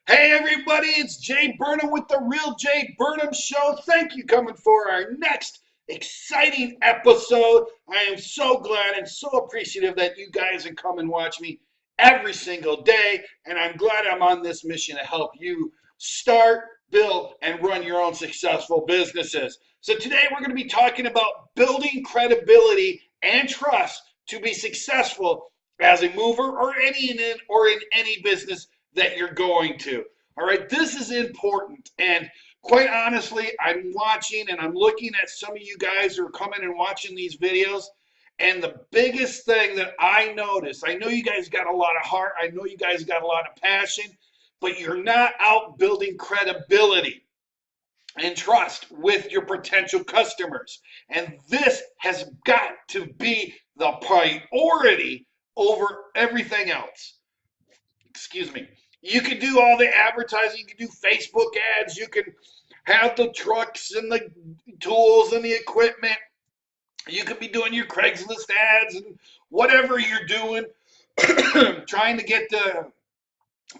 Hey everybody, it's Jay Burnham with the Real Jay Burnham Show. Thank you coming for our next exciting episode. I am so glad and so appreciative that you guys have come and watch me every single day, and I'm glad I'm on this mission to help you start, build, and run your own successful businesses. So today we're going to be talking about building credibility and trust to be successful as a mover or in any business that you're going to. All right, this is important. And quite honestly, I'm watching and I'm looking at some of you guys who are coming and watching these videos. And the biggest thing that I notice, I know you guys got a lot of heart, I know you guys got a lot of passion, but you're not out building credibility and trust with your potential customers. And this has got to be the priority over everything else. Excuse me. You can do all the advertising, you can do Facebook ads, you can have the trucks and the tools and the equipment. You could be doing your Craigslist ads and whatever you're doing, trying to get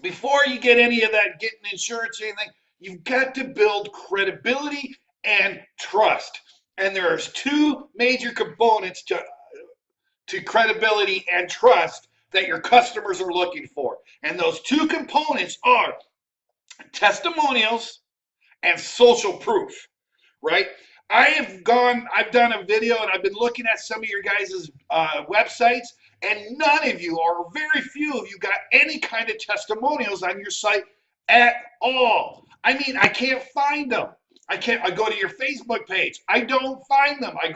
before you get any of that, getting insurance or anything, you've got to build credibility and trust. And there's two major components to credibility and trust that your customers are looking for. And those two components are testimonials and social proof, right? I've done a video and I've been looking at some of your guys' websites, and none of you, or very few of you, got any kind of testimonials on your site at all. I mean, I can't find them. I go to your Facebook page. I don't find them. I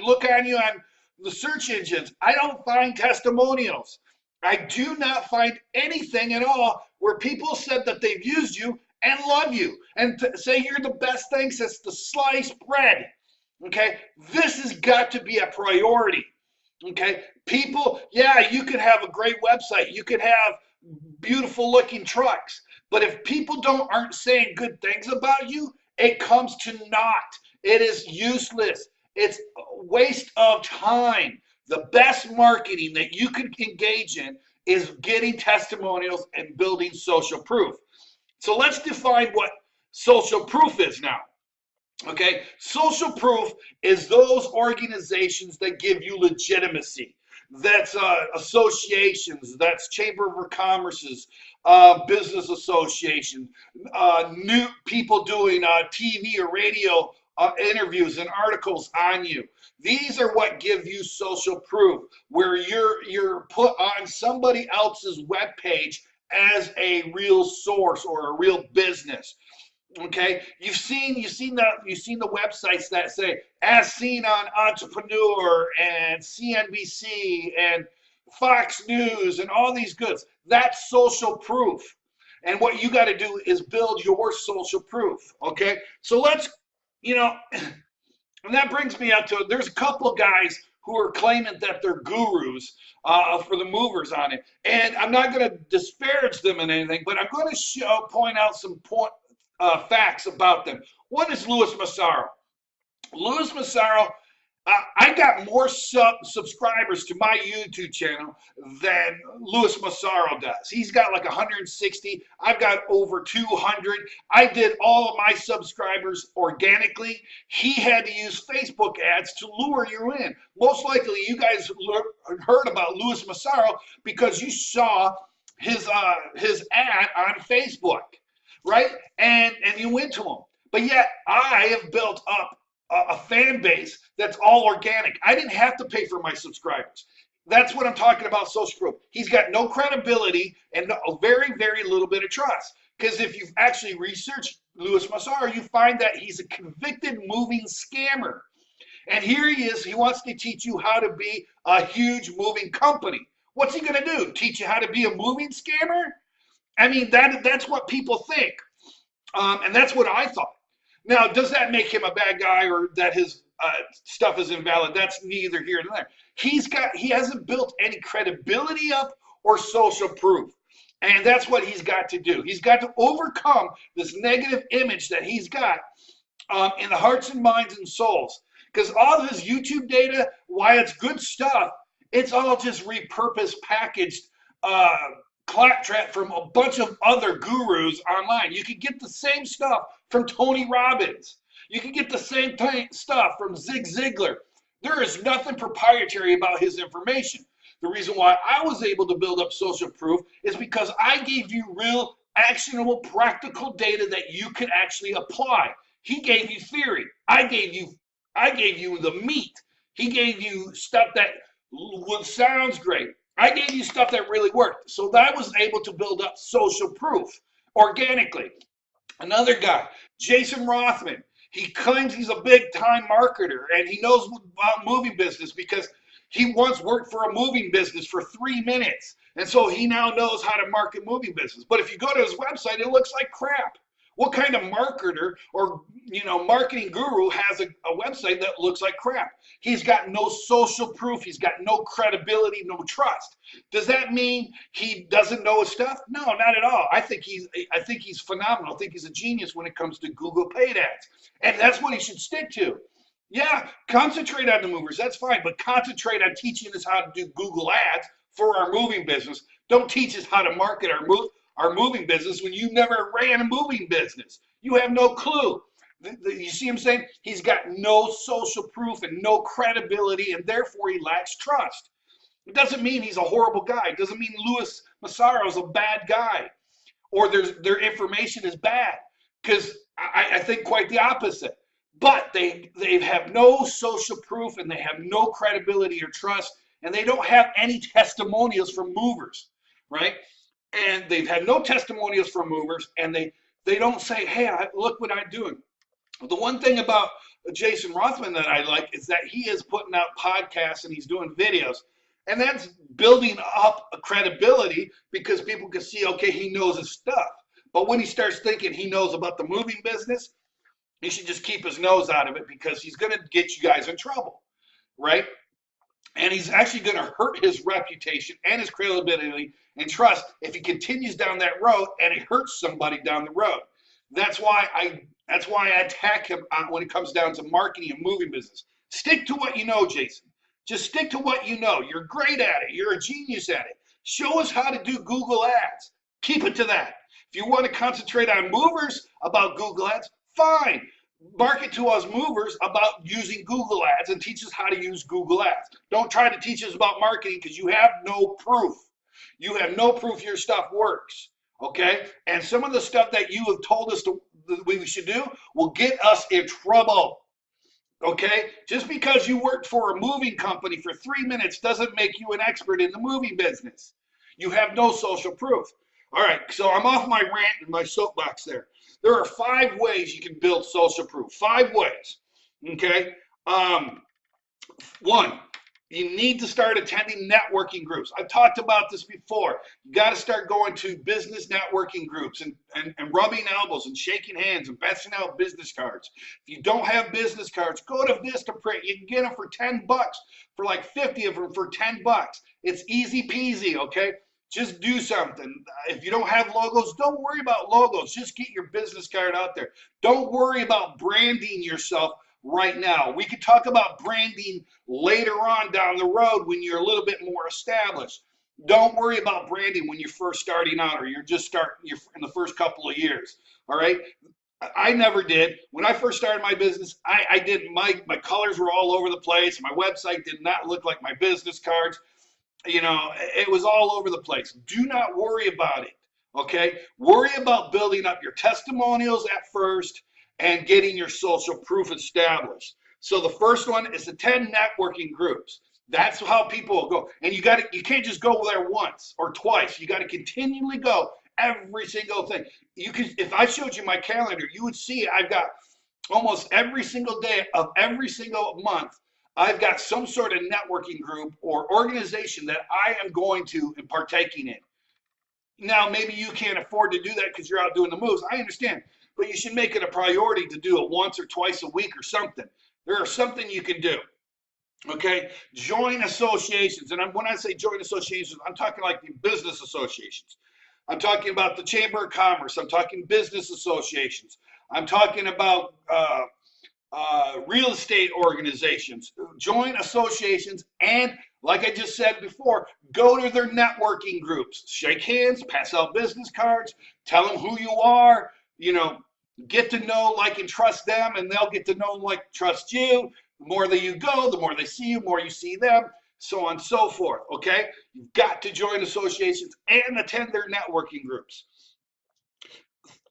look on you on the search engines. I don't find testimonials. I do not find anything at all where people said that they've used you and love you and say you're the best thing since the sliced bread. Okay, this has got to be a priority. Okay, people, yeah, you could have a great website, you could have beautiful looking trucks, but if people aren't saying good things about you, it comes to naught. It is useless. It's a waste of time. The best marketing that you can engage in is getting testimonials and building social proof. So let's define what social proof is now. Okay, social proof is those organizations that give you legitimacy. That's associations, that's Chamber of Commerce's, business associations, new people doing TV or radio interviews and articles on you. These are what give you social proof, where you're put on somebody else's webpage as a real source or a real business. Okay, you've seen the websites that say as seen on Entrepreneur and CNBC and Fox News and all these goods. That's social proof. And what you got to do is build your social proof. Okay, so let's, and that brings me up to, there's a couple of guys who are claiming that they're gurus for the movers on it. And I'm not going to disparage them in anything, but I'm going to point out some facts about them. One is Louis Massaro. Louis Massaro, I got more subscribers to my YouTube channel than Louis Massaro does. He's got like 160. I've got over 200. I did all of my subscribers organically. He had to use Facebook ads to lure you in. Most likely you guys heard about Louis Massaro because you saw his ad on Facebook, right? And you went to him. But yet I have built up a fan base that's all organic. I didn't have to pay for my subscribers. That's what I'm talking about, social proof. He's got no credibility and a very, very little bit of trust. Because if you've actually researched Louis Massaro, you find that he's a convicted moving scammer. And here he is, he wants to teach you how to be a huge moving company. What's he gonna do? Teach you how to be a moving scammer? I mean, that's what people think. And that's what I thought. Now, does that make him a bad guy or that his stuff is invalid? That's neither here nor there. He hasn't built any credibility up or social proof. And that's what he's got to do. He's got to overcome this negative image that he's got in the hearts and minds and souls. Because all of his YouTube data, why it's good stuff, it's all just repurposed, packaged claptrap from a bunch of other gurus online. You can get the same stuff from Tony Robbins. You can get the same stuff from Zig Ziglar. There is nothing proprietary about his information. The reason why I was able to build up social proof is because I gave you real, actionable, practical data that you could actually apply. He gave you theory. I gave you the meat. He gave you stuff that sounds great. I gave you stuff that really worked. So that was able to build up social proof organically. Another guy, Jason Rothman, he claims he's a big time marketer and he knows about movie business because he once worked for a moving business for 3 minutes. And so he now knows how to market movie business. But if you go to his website, it looks like crap. What kind of marketer or marketing guru has a website that looks like crap? He's got no social proof. He's got no credibility, no trust. Does that mean he doesn't know his stuff? No, not at all. I think he's phenomenal. I think he's a genius when it comes to Google paid ads. And that's what he should stick to. Yeah, concentrate on the movers. That's fine. But concentrate on teaching us how to do Google ads for our moving business. Don't teach us how to market our moving business when you never ran a moving business. You have no clue. You see him saying? He's got no social proof and no credibility, and therefore he lacks trust. It doesn't mean he's a horrible guy. It doesn't mean Louis Massaro is a bad guy or their information is bad, because I think quite the opposite. But they have no social proof and they have no credibility or trust, and they don't have any testimonials from movers, right? And they've had no testimonials from movers, and they don't say, hey, look what I'm doing. The one thing about Jason Rothman that I like is that he is putting out podcasts and he's doing videos. And that's building up a credibility because people can see, okay, he knows his stuff. But when he starts thinking he knows about the moving business, he should just keep his nose out of it because he's going to get you guys in trouble, right? And he's actually going to hurt his reputation and his credibility and trust if he continues down that road and it hurts somebody down the road. That's why I attack him when it comes down to marketing and moving business. Stick to what you know, Jason. Just stick to what you know. You're great at it. You're a genius at it. Show us how to do Google ads. Keep it to that. If you want to concentrate on movers about Google ads, fine. Market to us movers about using Google ads and teach us how to use Google ads. Don't try to teach us about marketing because you have no proof. You have no proof your stuff works, okay? And some of the stuff that you have told us that we should do will get us in trouble, okay? Just because you worked for a moving company for 3 minutes doesn't make you an expert in the moving business. You have no social proof. All right, so I'm off my rant and my soapbox there. There are 5 ways you can build social proof. 5 ways, okay? 1, you need to start attending networking groups. I've talked about this before. You got to start going to business networking groups and rubbing elbows and shaking hands and passing out business cards. If you don't have business cards, go to Vistaprint. You can get them for $10, for like 50 of them for $10. It's easy peasy, okay? Just do something. If you don't have logos, don't worry about logos. Just get your business card out there. Don't worry about branding yourself right now. We could talk about branding later on down the road when you're a little bit more established. Don't worry about branding when you're first starting out or you're in the first couple of years. All right. I never did. When I first started my business, I didn't. My colors were all over the place. My website did not look like my business cards. It was all over the place. Do not worry about it, okay? Worry about building up your testimonials at first and getting your social proof established. So the first one is attend networking groups. That's how people go. And you can't just go there once or twice. You got to continually go every single thing. If I showed you my calendar, you would see I've got almost every single day of every single month, I've got some sort of networking group or organization that I am going to and partaking in. Now, maybe you can't afford to do that because you're out doing the moves. I understand, but you should make it a priority to do it once or twice a week or something. There is something you can do, okay? Join associations, and when I say join associations, I'm talking like the business associations. I'm talking about the Chamber of Commerce. I'm talking business associations. I'm talking about real estate organizations. Join associations and Like I just said before, go to their networking groups, shake hands, pass out business cards, tell them who you are, you know, get to know, like, and trust them, and they'll get to know, like, trust you. The more that you go, the more they see you, the more you see them, so on and so forth, okay? You've got to join associations and attend their networking groups.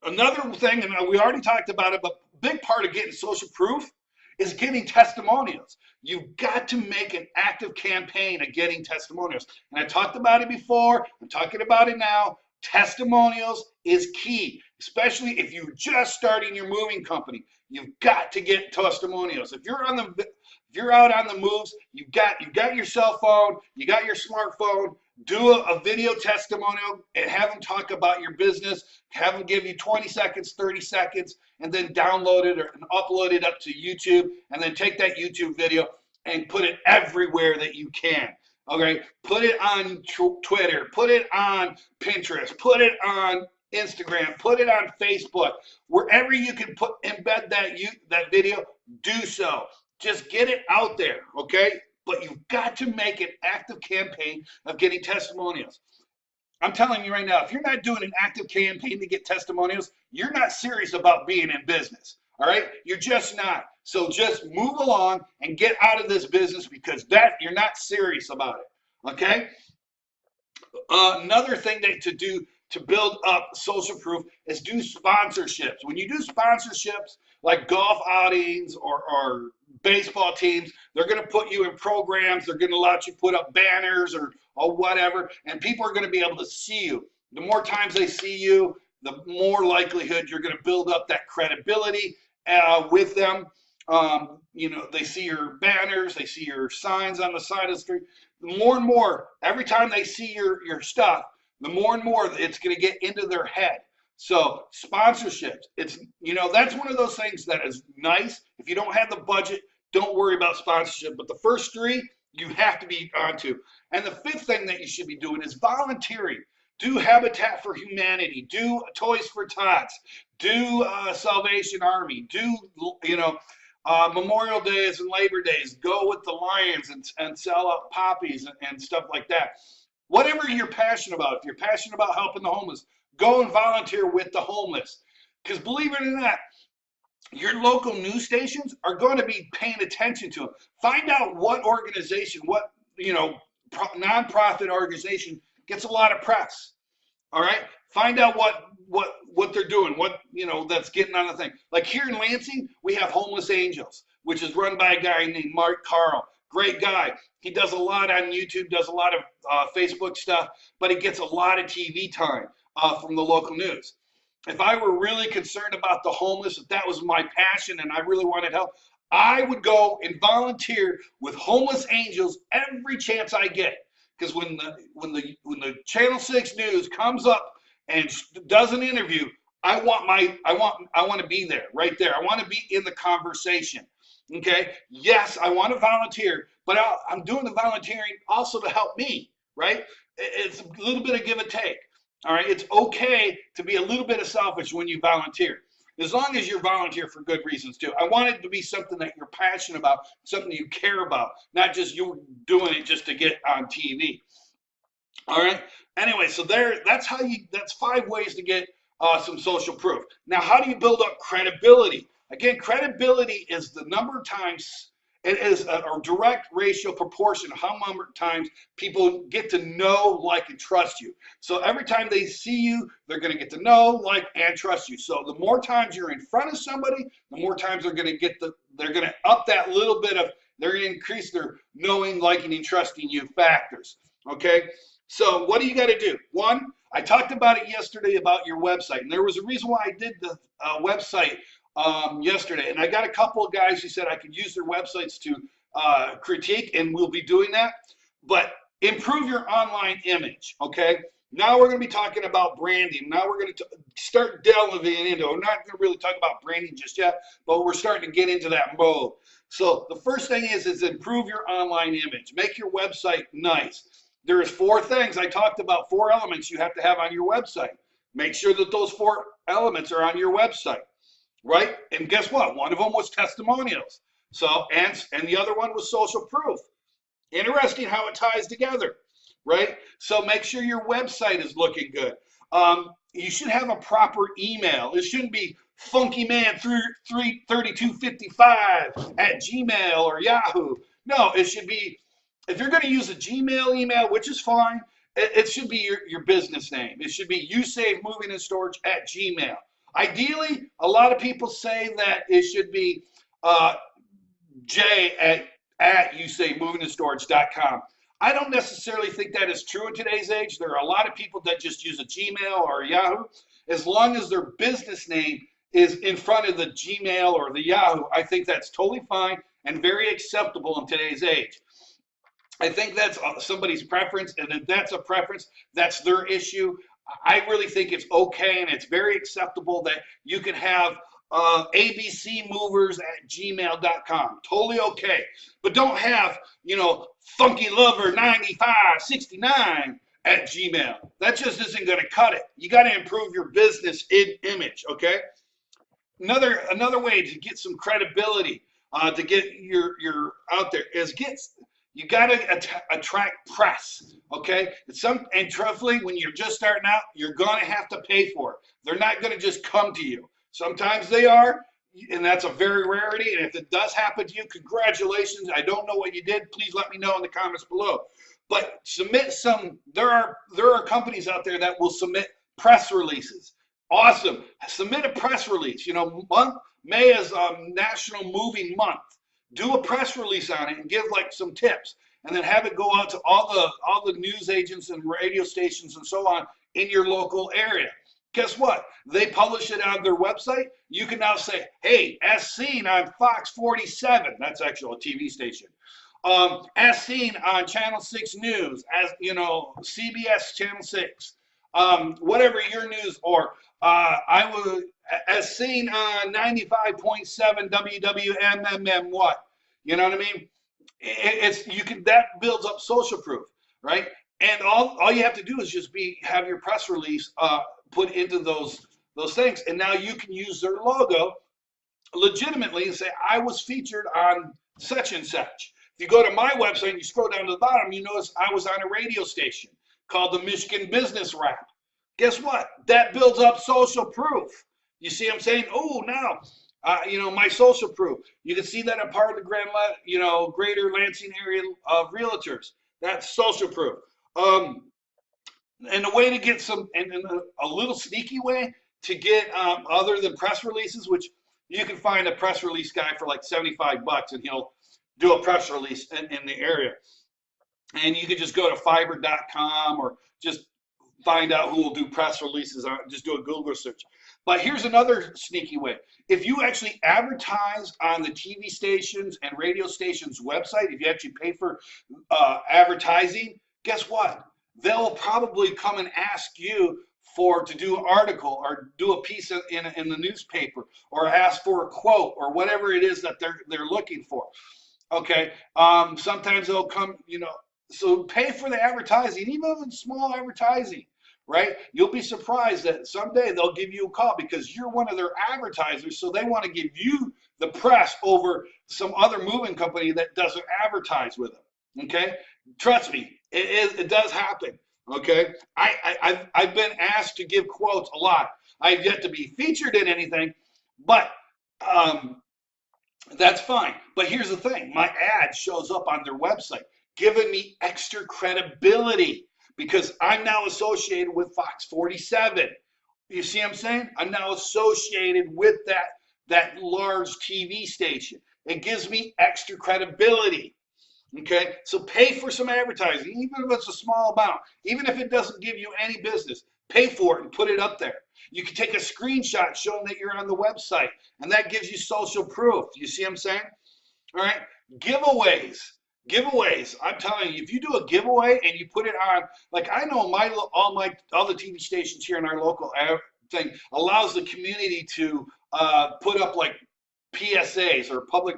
Another thing, and we already talked about it, but a big part of getting social proof is getting testimonials. You've got to make an active campaign of getting testimonials. And I talked about it before, I'm talking about it now. Testimonials is key, especially if you're just starting your moving company. You've got to get testimonials. If you're out on the moves, you've got your cell phone, you got your smartphone, do a video testimonial and have them talk about your business, have them give you 20 seconds, 30 seconds, and then download it and upload it up to YouTube, and then take that YouTube video and put it everywhere that you can. Okay, put it on Twitter, put it on Pinterest, put it on Instagram, put it on Facebook, wherever you can embed that video, do so. Just get it out there, okay? But you've got to make an active campaign of getting testimonials. I'm telling you right now, if you're not doing an active campaign to get testimonials, you're not serious about being in business, all right? You're just not. So just move along and get out of this business, because you're not serious about it, okay? Another thing to do to build up social proof is do sponsorships. When you do sponsorships like golf outings or baseball teams, they're going to put you in programs. They're going to let you put up banners or whatever, and people are going to be able to see you. The more times they see you, the more likelihood you're going to build up that credibility with them. You know, they see your banners, they see your signs on the side of the street. The more and more, every time they see your stuff, the more and more it's going to get into their head. So sponsorships, that's one of those things that is nice. If you don't have the budget, don't worry about sponsorship. But the first three, you have to be onto. And the fifth thing that you should be doing is volunteering. Do Habitat for Humanity. Do Toys for Tots. Do Salvation Army. Do, Memorial Days and Labor Days. Go with the Lions and sell out poppies and stuff like that. Whatever you're passionate about. If you're passionate about helping the homeless, go and volunteer with the homeless. Because believe it or not, your local news stations are going to be paying attention to them. Find out what organization, what nonprofit organization gets a lot of press. All right, find out what they're doing, that's getting on the thing. Like here in Lansing, we have Homeless Angels, which is run by a guy named Mark Carl. Great guy. He does a lot on YouTube, does a lot of Facebook stuff, but he gets a lot of TV time from the local news. If I were really concerned about the homeless, if that was my passion and I really wanted help, I would go and volunteer with Homeless Angels every chance I get. Because when the Channel 6 News comes up and does an interview, I want to be there, right there. I want to be in the conversation. Okay. Yes, I want to volunteer, but I'm doing the volunteering also to help me, right? It's a little bit of give and take. All right. It's okay to be a little bit of selfish when you volunteer, as long as you volunteer for good reasons too. I want it to be something that you're passionate about, something you care about, not just you doing it just to get on TV. All right. Anyway, so that's 5 ways to get some social proof. Now, how do you build up credibility? Again, credibility is the number of times, it is a direct ratio proportion of how many times people get to know, like, and trust you. So every time they see you, they're going to get to know, like, and trust you. So the more times you're in front of somebody, the more times they're going to up that little bit of, they're going to increase their knowing, liking, and trusting you factors. Okay. So what do you got to do? One, I talked about it yesterday about your website, and there was a reason why I did the website yesterday, and I got a couple of guys who said I could use their websites to critique, and we'll be doing that. But improve your online image, okay? Now we're going to be talking about branding. Now we're going to start delving into. We're not going to really talk about branding just yet, but we're starting to get into that mode. So the first thing is improve your online image. Make your website nice. There's 4 things I talked about, 4 elements you have to have on your website. Make sure that those 4 elements are on your website. Right? And guess what? One of them was testimonials. So, and the other one was social proof. Interesting how it ties together, right? So make sure your website is looking good. You should have a proper email. It shouldn't be funkyman3255 at Gmail or Yahoo. No, it should be, if you're going to use a Gmail email, which is fine, it should be your business name. It should be you save moving and storage at Gmail. Ideally, a lot of people say that it should be J at usavemovingandStorage.com. I don't necessarily think that is true in today's age. There are a lot of people that just use a Gmail or a Yahoo. As long as their business name is in front of the Gmail or the Yahoo, I think that's totally fine and very acceptable in today's age. I think that's somebody's preference, and if that's a preference, that's their issue. I really think it's okay, and it's very acceptable that you can have abcmovers@gmail.com. Totally okay. But don't have, funkylover9569 at Gmail. That just isn't going to cut it. You got to improve your business image, okay? Another way to get some credibility, to get your out there, is you got to attract press, okay? And truthfully, when you're just starting out, you're going to have to pay for it. They're not going to just come to you. Sometimes they are, and that's a very rarity. And if it does happen to you, congratulations. I don't know what you did. Please let me know in the comments below. But submit some. There are companies out there that will submit press releases. Awesome. Submit a press release. May is National Moving Month. Do a press release on it and give like some tips, and then have it go out to all the news agents and radio stations and so on in your local area. Guess what? They publish it on their website. You can now say, hey, as seen on Fox 47, that's actually a TV station, as seen on Channel 6 News, as CBS Channel 6, whatever your news, or as seen on 95.7 WWMMM what? You know what I mean? That builds up social proof, right? And all you have to do is just have your press release put into those things, and now you can use their logo legitimately and say, I was featured on such and such. If you go to my website and you scroll down to the bottom, you notice I was on a radio station called the Michigan Business Rap. Guess what? That builds up social proof. You see what I'm saying? Oh, now, my social proof. You can see that I'm part of the Greater Lansing area of realtors. That's social proof. And a way to get a little sneaky way to get other than press releases, which you can find a press release guy for like $75 and he'll do a press release in the area. And you can just go to fiverr.com or just find out who will do press releases. Just do a Google search. But here's another sneaky way. If you actually advertise on the TV stations and radio stations' website, if you actually pay for advertising, guess what? They'll probably come and ask you to do an article or do a piece in the newspaper, or ask for a quote or whatever it is that they're looking for. Okay. Sometimes they'll come, so pay for the advertising, even if it's small advertising, right? You'll be surprised that someday they'll give you a call because you're one of their advertisers, so they want to give you the press over some other moving company that doesn't advertise with them. Okay, trust me, it does happen. Okay, I've been asked to give quotes a lot. I've yet to be featured in anything, but that's fine. But here's the thing: my ad shows up on their website, giving me extra credibility because I'm now associated with Fox 47. You see what I'm saying? I'm now associated with that large TV station. It gives me extra credibility. Okay, so pay for some advertising, even if it's a small amount, even if it doesn't give you any business, pay for it and put it up there. You can take a screenshot showing that you're on the website, and that gives you social proof. You see what I'm saying? All right, giveaways. I'm telling you, if you do a giveaway and you put it on, like I know all the TV stations here in our local thing allows the community to put up like PSAs or public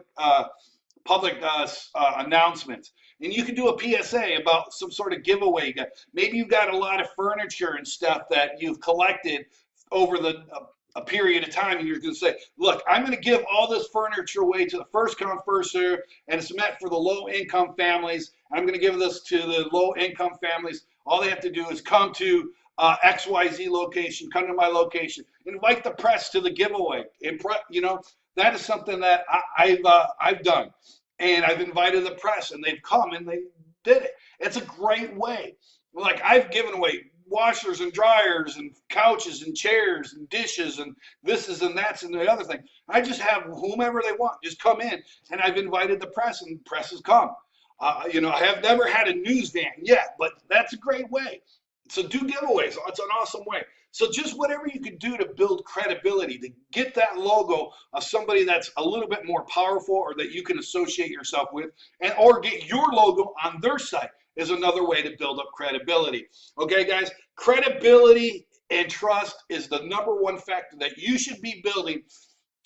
announcements, and you can do a PSA about some sort of giveaway you got. Maybe you've got a lot of furniture and stuff that you've collected over the a period of time, and you're going to say, look, I'm going to give all this furniture away to the first come, first serve, and it's meant for the low-income families. I'm going to give this to the low-income families. All they have to do is come to XYZ location, come to my location, invite the press to the giveaway. You know, that is something that I've done, and I've invited the press, and they've come and they did it. It's a great way. Like, I've given away washers and dryers and couches and chairs and dishes and this is and that's and the other thing. I just have whomever they want just come in, and I've invited the press, and the press has come. You know, I have never had a news van yet, but that's a great way. So do giveaways. It's an awesome way. So just whatever you can do to build credibility, to get that logo of somebody that's a little bit more powerful or that you can associate yourself with, and or get your logo on their site is another way to build up credibility. Okay, guys, credibility and trust is the #1 factor that you should be building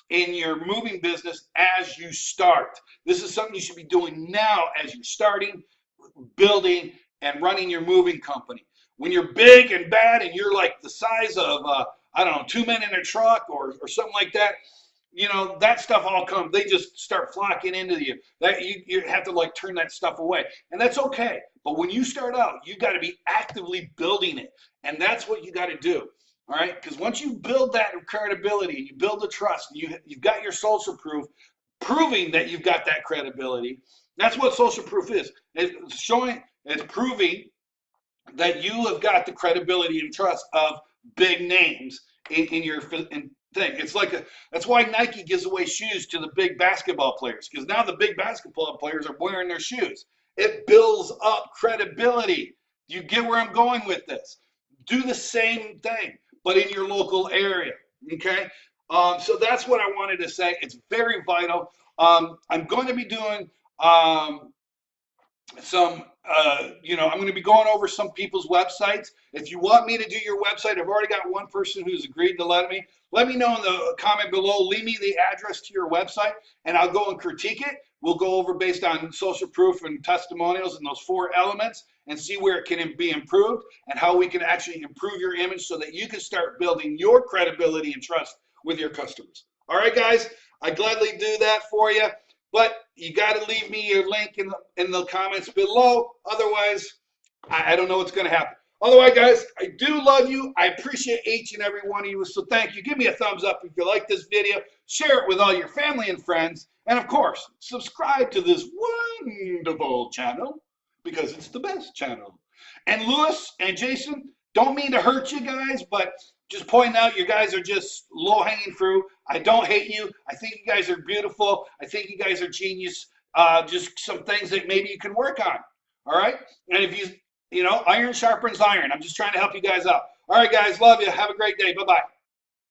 in your moving business as you start. This is something you should be doing now as you're starting, building, and running your moving company. When you're big and bad and you're like the size of, I don't know, 2 men in a truck or something like that, you know, that stuff all comes. They just start flocking into you. That you have to like turn that stuff away. And that's okay. But when you start out, you got to be actively building it. And that's what you got to do. All right? Because once you build that credibility and you build the trust, and you've got your social proof, proving that you've got that credibility. That's what social proof is. It's showing, it's proving that you have got the credibility and trust of big names in your thing. It's like that's why Nike gives away shoes to the big basketball players, because now the big basketball players are wearing their shoes. It builds up credibility. Do you get where I'm going with this? Do the same thing, but in your local area. Okay. So that's what I wanted to say. It's very vital. I'm going to be doing some, I'm going to be going over some people's websites. If you want me to do your website, I've already got one person who's agreed to let me know in the comment below. Leave me the address to your website, and I'll go and critique it. We'll go over based on social proof and testimonials and those 4 elements and see where it can be improved and how we can actually improve your image so that you can start building your credibility and trust with your customers. All right, guys, I gladly do that for you. But you got to leave me your link in the comments below. Otherwise, I don't know what's going to happen. Otherwise, guys, I do love you. I appreciate each and every one of you. So thank you. Give me a thumbs up if you like this video. Share it with all your family and friends. And, of course, subscribe to this wonderful channel because it's the best channel. And Lewis and Jason, don't mean to hurt you guys, but just pointing out you guys are just low-hanging fruit. I don't hate you. I think you guys are beautiful. I think you guys are genius. Just some things that maybe you can work on. All right? And if iron sharpens iron. I'm just trying to help you guys out. All right, guys. Love you. Have a great day. Bye-bye.